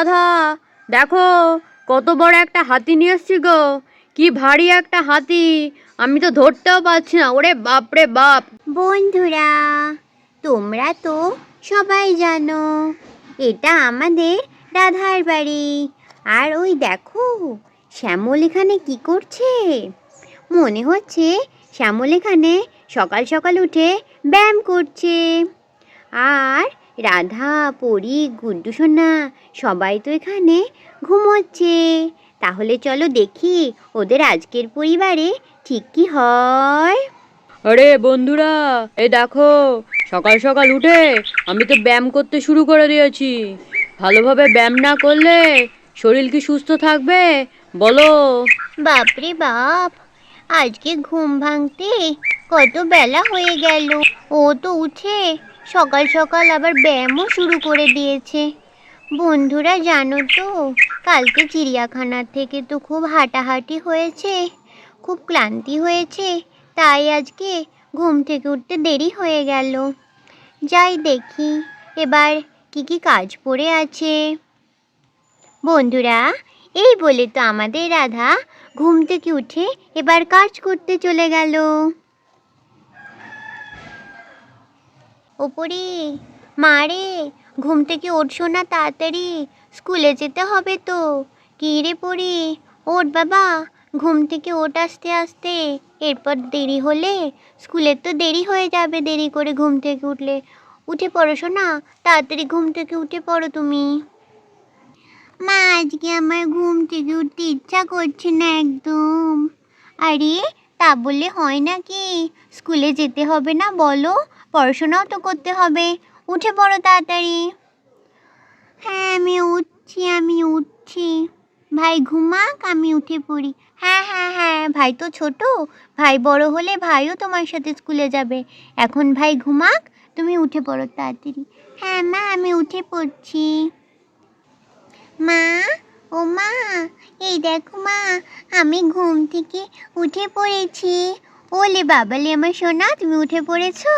রাধা, দেখো কত বড় একটা হাতি নিয়ে এসছি গো। কি ভারী একটা হাতি, আমি তো ধরতেও পারছি না। ওরে বাপ রে বাপ। বন্ধুরা, তোমরা তো সবাই জানো এটা আমাদের রাধার বাড়ি। আর ওই দেখো, শ্যামল এখানে কি করছে? মনে হচ্ছে শ্যামল এখানে সকাল সকাল উঠে ব্যায়াম করছে। আর রাধা, পরী, গুড্ডু সোনা সবাই তো এখানে ঘুমোচ্ছে। তাহলে চলো দেখি ওদের আজকের পরিবারে ঠিক কি হয়। আরে বন্ধুরা, এই দেখো সকাল সকাল উঠে আমি তো ব্যায়াম করতে শুরু করে দিয়েছি। ভালোভাবে ব্যায়াম না করলে শরীর কি সুস্থ থাকবে বলো? বাপরে বাপ, আজকে ঘুম ভাঙতে কত বেলা হয়ে গেল। ও তো উঠে সকাল সকাল আবার ব্যায়ামও শুরু করে দিয়েছে। বন্ধুরা জানো তো, কালকে চিড়িয়াখানার থেকে তো খুব হাঁটাহাঁটি হয়েছে, খুব ক্লান্তি হয়েছে, তাই আজকে ঘুম থেকে উঠতে দেরি হয়ে গেল। যাই দেখি এবার কি কি কাজ পড়ে আছে। বন্ধুরা, এই বলে তো আমাদের রাধা ঘুম থেকে উঠে এবার কাজ করতে চলে গেল। ওপরে মা রে, ঘুম থেকে ওঠো না তাড়াতাড়ি, স্কুলে যেতে হবে তো। কি রে পড়ি, ওঠ বাবা, ঘুম থেকে ওঠ আস্তে আস্তে, এরপর দেরি হলে স্কুলে তো দেরি হয়ে যাবে। দেরি করে ঘুম থেকে উঠলে উঠে পড়ো শোনা, তাড়াতাড়ি ঘুম থেকে উঠে পড়ো তুমি। মা, আজকে আমার ঘুম থেকে উঠতে ইচ্ছা করছে না একদম। আরে তা বললে হয় নাকি? স্কুলে যেতে হবে না বলো, পড়াশোনাও তো করতে হবে। উঠে পড়ো তাড়াতাড়ি। হ্যাঁ আমি উঠছি। ভাই ঘুমাক, আমি উঠে পড়ি। হ্যাঁ হ্যাঁ হ্যাঁ, ভাই তো ছোট, ভাই বড় হলে ভাইও তোমার সাথে স্কুলে যাবে। এখন ভাই ঘুমাক, তুমি উঠে পড়ো তাড়াতাড়ি। হ্যাঁ মা, আমি উঠে পড়ছি। মা, ও মা, এই দেখো মা, আমি ঘুম থেকে উঠে পড়েছি। ওলে বাবালে আমার সোনা, তুমি উঠে পড়েছো,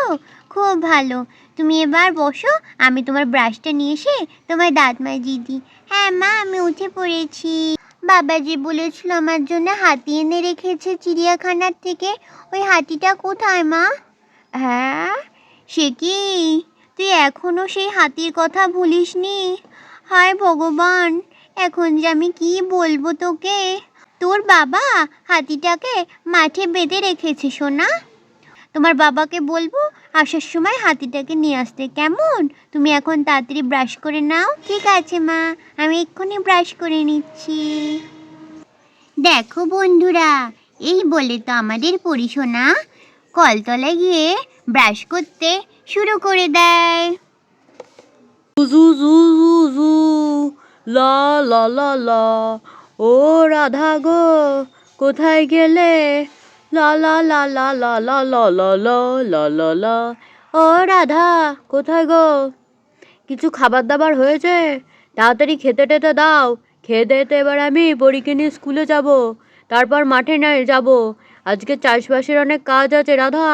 খুব ভালো। তুমি এবার বসো, আমি তোমার ব্রাশটা নিয়ে এসে তোমার দাঁত মাজিয়ে দিই। হ্যাঁ মা, আমি উঠে পড়েছি। বাবা যে বলেছিল আমার জন্য হাতি এনে রেখেছে চিড়িয়াখানার থেকে, ওই হাতিটা কোথায় মা? হ্যাঁ, সে কি, তুই এখনো সেই হাতির কথা ভুলিসনি? হায় ভগবান, এখন যে আমি কি বলবো তোকে। তোর বাবা হাতিটাকে মাঠে বেঁধে রেখেছে সোনা। তোমার বাবাকে বলবো আসার সময় হাতিটাকে নিয়ে আসতে, কেমন? তুমি এখন তাড়াতাড়ি ব্রাশ করে নাও। ঠিক আছে মা, আমি এক্ষুনি ব্রাশ করে নিচ্ছি। দেখো বন্ধুরা, এই বলে তো আমাদের পরিশোনা কলতলায় গিয়ে ব্রাশ করতে শুরু করে দেয়। জু জু জু জু, লা লা লা লা। ও রাধা গো, কোথায় গেলে? লা লা লা লা লা লা লা লা লা লা লা লা। ও রাধা, কোথায় গো? কিছু খাবার দাবার হয়েছে? তাড়াতাড়ি খেতে টেতে দাও। খেয়ে দিয়ে তো এবার আমি পরীকে নিয়ে স্কুলে যাব, তারপর মাঠে নিয়ে যাব। আজকে চাষবাসের অনেক কাজ আছে রাধা,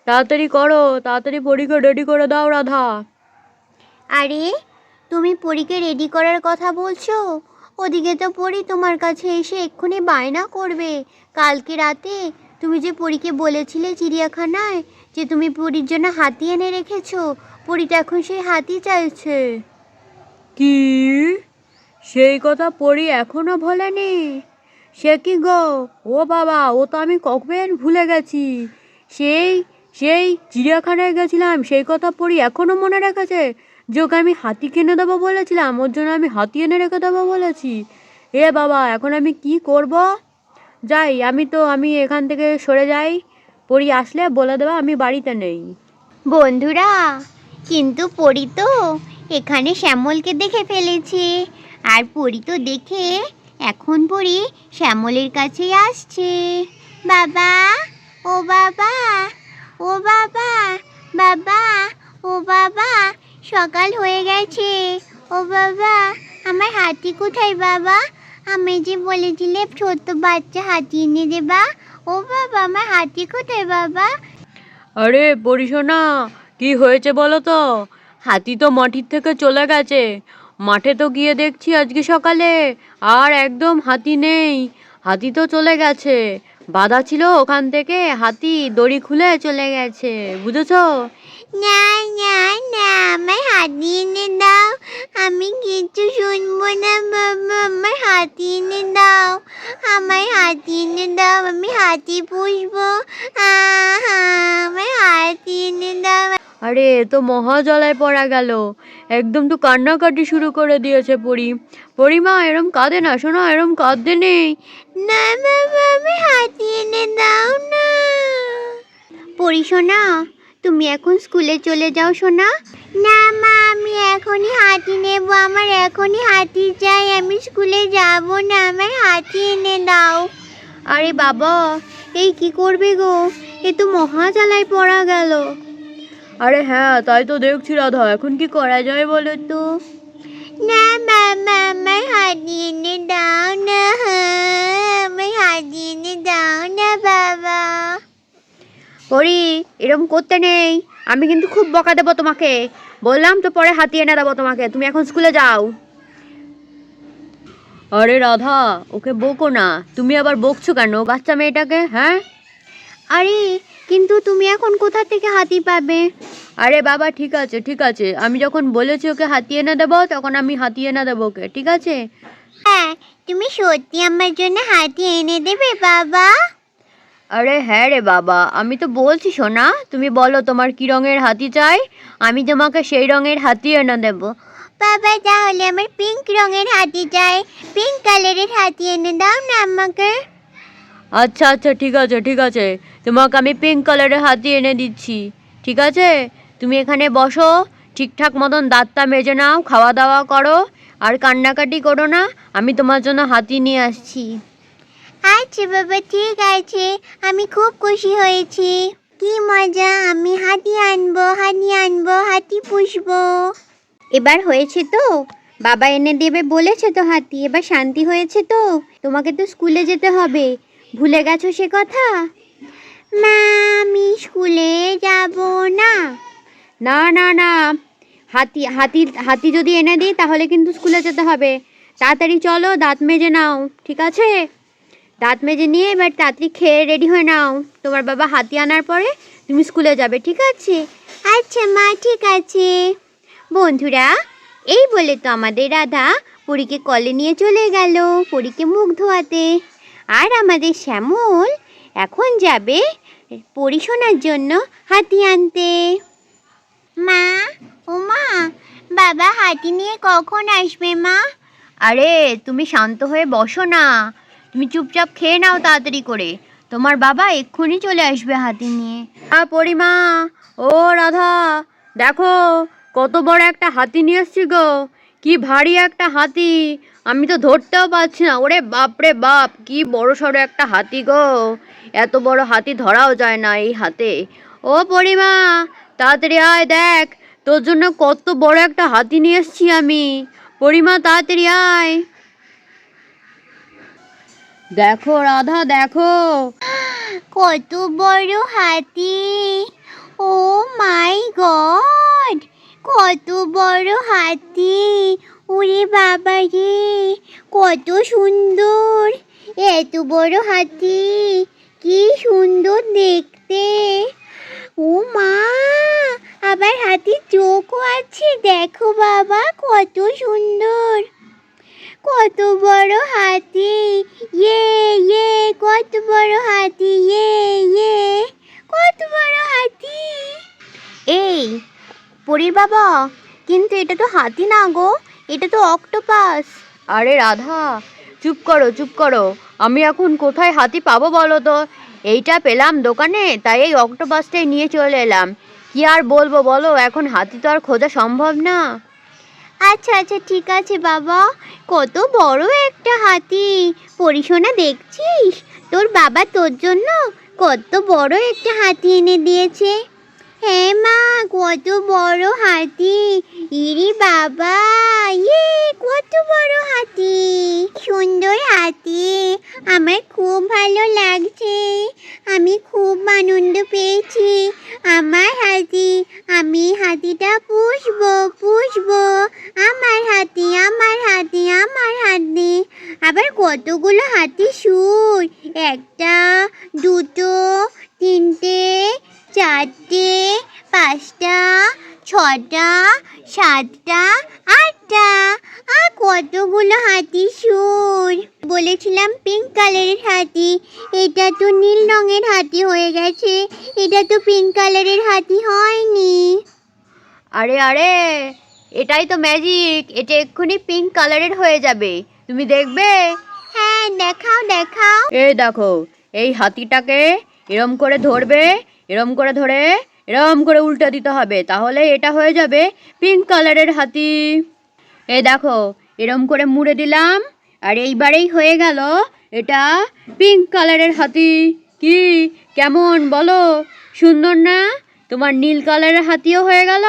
তাড়াতাড়ি করো, তাড়াতাড়ি পরীকে রেডি করে দাও রাধা। আরে, তুমি পরীকে রেডি করার কথা বলছো? ওদিকে তো পরী তোমার কাছে এসে এক্ষুনি বায়না করবে। কালকে রাতে তুমি যে পরীকে বলেছিলে চিড়িয়াখানায় যে তুমি পরীর জন্য হাতি এনে রেখেছো, পরী তো এখন সেই হাতি চাইছে। কি, সেই কথা পড়ি এখনো ভোলেনি? সে কি গো, ও বাবা, ও তো আমি কখন ভুলে গেছি। সেই সেই চিড়িয়াখানায় গেছিলাম, সেই কথা পড়ি এখনো মনে রেখেছে যে ওকে আমি হাতি কিনে দেবো বলেছিলাম, ওর জন্য আমি হাতি এনে রেখে দেবো বলেছি। এ বাবা, এখন আমি কি করব? যাই, আমি এখান থেকে সরে যাই। পড়ি আসলে বলে দেবা আমি বাড়িতে নেই। বন্ধুরা, কিন্তু পরী তো এখানে শ্যামলকে দেখে ফেলেছে। আর পরী তো দেখে এখন পরী শ্যামলের কাছেই আসছে। বাবা, ও বাবা, ও বাবা, বাবা, ও বাবা, সকাল হয়ে গেছে। ও বাবা, আমার হাতি কোথায় বাবা? আমি যে বলেছিলে ছোট্ট বাচ্চা হাতি এনে দেবা। ও বাবা, আমার হাতি কোথায় বাবা? আরে পরিশোনা, কি হয়েছে বলো তো? হাতি তো মাটির থেকে চলে গেছে, মাঠে তো গিয়ে দেখছি আজকে সকালে আর একদম হাতি নেই। হাতি তো চলে গেছে, বাধা ছিল ওখান থেকে হাতি দড়ি খুলে চলে গেছে, বুঝেছো? না না না, আমার হাতি এনে দাও, আমি কিচ্ছু শুনবো না বাবা, আমার হাতি এনে দাও, আমার হাতি এনে দাও, আমি হাতি পুষবো, আমার হাতি এনে দাও। আরে এ তো মহাজলায় পড়া গেল, একদম তো কান্নাকাটি শুরু করে দিয়েছে পরি। পরিমা এরম কাঁদে না, শোনো এরম কাঁদতে নেই। না বাবা, আমি হাতি এনে দাও না। পরি সোনা, তুমি এখন স্কুলে চলে যাও সোনা। না মা, আমি এখনই হাতি নেব, আমার এখনই হাতি চাই, আমি স্কুলে যাব না, আমার হাতি এনে দাও। আরে বাবা, এই কি করবে গো, এ তো মহাজালায় পড়া গেল। আরে হ্যাঁ, তাই তো দেখছি রাধা, এখন কি করা যায় বলো তো? না বাবা, আমার হাতি এনে দাও না, আমার হাতি এনে দাও না বাবা। পরি, এরকম করতে নেই, আমি কিন্তু খুব বকা দেবো তোমাকে, বললাম তো পরে হাতি এনে দেবো তোমাকে, তুমি এখন স্কুলে যাও। আরে রাধা, ওকে বকো না, তুমি আবার বকছো কেন বাচ্চা মেয়েটাকে? হ্যাঁ, আরে কিন্তু তুমি এখন কোথা থেকে হাতি পাবে? আরে বাবা ঠিক আছে ঠিক আছে, আমি যখন বলেছি ওকে হাতি এনে দেবো তখন আমি হাতি এনে দেবো ওকে, ঠিক আছে? হ্যাঁ, তুমি সত্যি আমার জন্য হাতি এনে দেবে বাবা? আরে হ্যাঁ রে বাবা, আমি তো বলছি শোনা, তুমি বলো তোমার কি রঙের হাতি চাই, আমি তোমাকে সেই রঙের হাতি এনে দেবো। বাবা তাহলে আমার পিঙ্ক রঙের হাতি চাই, পিঙ্ক কালারের হাতি এনে দাও না আমাকে। আচ্ছা আচ্ছা ঠিক আছে ঠিক আছে, তোমাকে আমি পিঙ্ক কালারের হাতি এনে দিচ্ছি, ঠিক আছে? তুমি এখানে বসো, ঠিকঠাক মতন দাঁতটা মেজে নাও, খাওয়া দাওয়া করো, আর কান্নাকাটি করো না, আমি তোমার জন্য হাতি নিয়ে আসছি। আচ্ছা বাবা ঠিক আছে, আমি খুব খুশি হয়েছি, কি মজা, আমি হাতি আনবো, হাতি আনবো, হাতি পুষবো। এবার হয়েছে তো, বাবা এনে দেবে বলেছে তো হাতি, এবার শান্তি হয়েছে তো? তোমাকে তো স্কুলে যেতে হবে, ভুলে গেছো সে কথা? মা, আমি স্কুলে যাব না। না না না, হাতি হাতি হাতি যদি এনে দিই তাহলে কিন্তু স্কুলে যেতে হবে। তাড়াতাড়ি চলো, দাঁত মেজে নাও, ঠিক আছে? দাঁত মেজে নিয়ে এবার তাড়াতাড়ি খেয়ে রেডি হয়ে নাও, তোমার বাবা হাতি আনার পরে তুমি স্কুলে যাবে, ঠিক আছে? আচ্ছা মা ঠিক আছে। বন্ধুরা, এই বলে তো আমাদের রাধা পরীকে কলে নিয়ে চলে গেল পরীকে মুখ ধোয়াতে, আর আমাদের শ্যামল এখন যাবে পরী শোনার জন্য হাতি আনতে। মা, ও মা, বাবা হাতি নিয়ে কখন আসবে মা? আরে তুমি শান্ত হয়ে বসো না, তুমি চুপচাপ খেয়ে নাও তাড়াতাড়ি করে, তোমার বাবা এক্ষুনি চলে আসবে হাতি নিয়ে। পরিমা, ও রাধা, দেখো কত বড় একটা হাতি নিয়ে এসছি গো, কি ভারী একটা হাতি, আমি তো ধরতেও পারছি না, ওরে বাপ রে বাপ, কি বড় সড়ো একটা হাতি গো, এত বড় হাতি ধরাও যায় না এই হাতে। ও পরিমা, তাড়াতাড়ি আয়, দেখ তোর জন্য কত বড় একটা হাতি নিয়ে এসছি আমি, পরিমা তাড়াতাড়ি আয়। দেখো রাধা দেখো, কত বড় হাতি, ও মাই গড, কত বড় হাতি, ওরে বাবা রে, কত সুন্দর, এত বড় হাতি, কি সুন্দর দেখতে, ও মা, আবার হাতির চোখও আছে, দেখো বাবা কত সুন্দর, কত বড় হাতি, ইয়ে ইয়ে, কত বড় হাতি, ইয়ে ইয়ে, কত বড় হাতি। এই পরীর বাবা, কিন্তু এটা তো হাতি না গো, এটা তো অক্টোপাস। আরে রাধা চুপ করো চুপ করো, আমি এখন কোথায় হাতি পাবো বলো তো, এইটা পেলাম দোকানে তাই এই অক্টোপাসটাই নিয়ে চলে এলাম, কি আর বলবো বলো, এখন হাতি তো আর খোঁজা সম্ভব না। আচ্ছা আচ্ছা ঠিক আছে বাবা, কত বড় একটা হাতি, পরিশোনা দেখছিস, তোর বাবা তোর জন্য কত বড় একটা হাতি এনে দিয়েছে। হ্যাঁ মা, কত বড় হাতি, ইরি বাবা, ইয়ে কত বড় হাতি, সুন্দর হাতি, আমার খুব ভালো লাগছে, আমি খুব আনন্দ পেয়েছি, আমার হাতি, আমি হাতিটা পুষবো পুষবো, আমার হাতি কতগুলো হাতি সুর, 1টা 2টো 3টে 4টে 5টা 6টা 7টা 8টা, আর কতগুলো হাতি সুর। বলেছিলাম পিঙ্ক কালারের হাতি, এটা তো নীল রঙের হাতি হয়ে গেছে, এটা তো পিঙ্ক কালারের হাতি হয়নি। আরে আরে, এটাই তো ম্যাজিক, এটা এক্ষুনি পিঙ্ক কালারের হয়ে যাবে, তুমি দেখবে। হ্যাঁ, দেখাও দেখাও। এই দেখো, এই হাতিটাকে এরম করে ধরবে, এরম করে ধরে এরম করে উল্টে দিতে হবে, তাহলে এটা হয়ে যাবে পিঙ্ক কালারের হাতি। এই দেখো, এরম করে মুড়ে দিলাম, আর এইবারেই হয়ে গেল এটা পিঙ্ক কালারের হাতি। কি কেমন বলো, সুন্দর না? তোমার নীল কালারের হাতিও হয়ে গেল,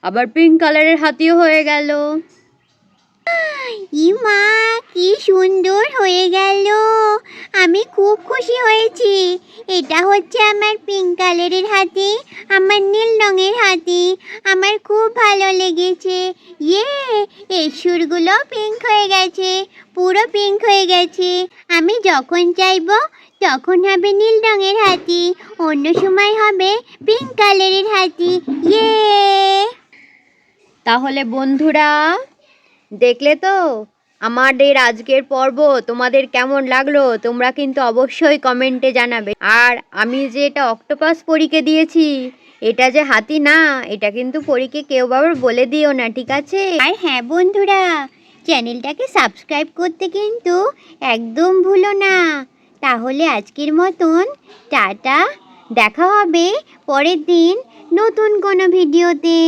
আবার পিঙ্ক কালারের হাতিও হয়ে গেল। ইমা, কি সুন্দর হয়ে গেল, আমি খুব খুশি হয়েছি। এটা হচ্ছে আমার পিঙ্ক কালারের হাতি, আমার নীল রঙের হাতি, আমার খুব ভালো লেগেছে। ইয়ে, এই সুরগুলো পিঙ্ক হয়ে গেছে, পুরো পিঙ্ক হয়ে গেছে। আমি যখন চাইবো তখন হবে নীল রঙের হাতি, অন্য সময় হবে পিঙ্ক কালারের হাতি। ইয়ে। তাহলে বন্ধুরা, দেখলে তো আমাদের আজকের পর্ব তোমাদের কেমন লাগলো, তোমরা কিন্তু অবশ্যই কমেন্টে জানাবে। আর আমি যে এটা অক্টোপাস পরীকে দিয়েছি, এটা যে হাতি না, এটা কিন্তু পরীকে কেউ আবার বলে দিও না, ঠিক আছে? আর হ্যাঁ বন্ধুরা, চ্যানেলটাকে সাবস্ক্রাইব করতে কিন্তু একদম ভুলো না। তাহলে আজকের মতন টাটা, দেখা হবে পরের দিন নতুন কোনো ভিডিওতে।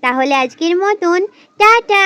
তাহলে আজকের মতন টাটা।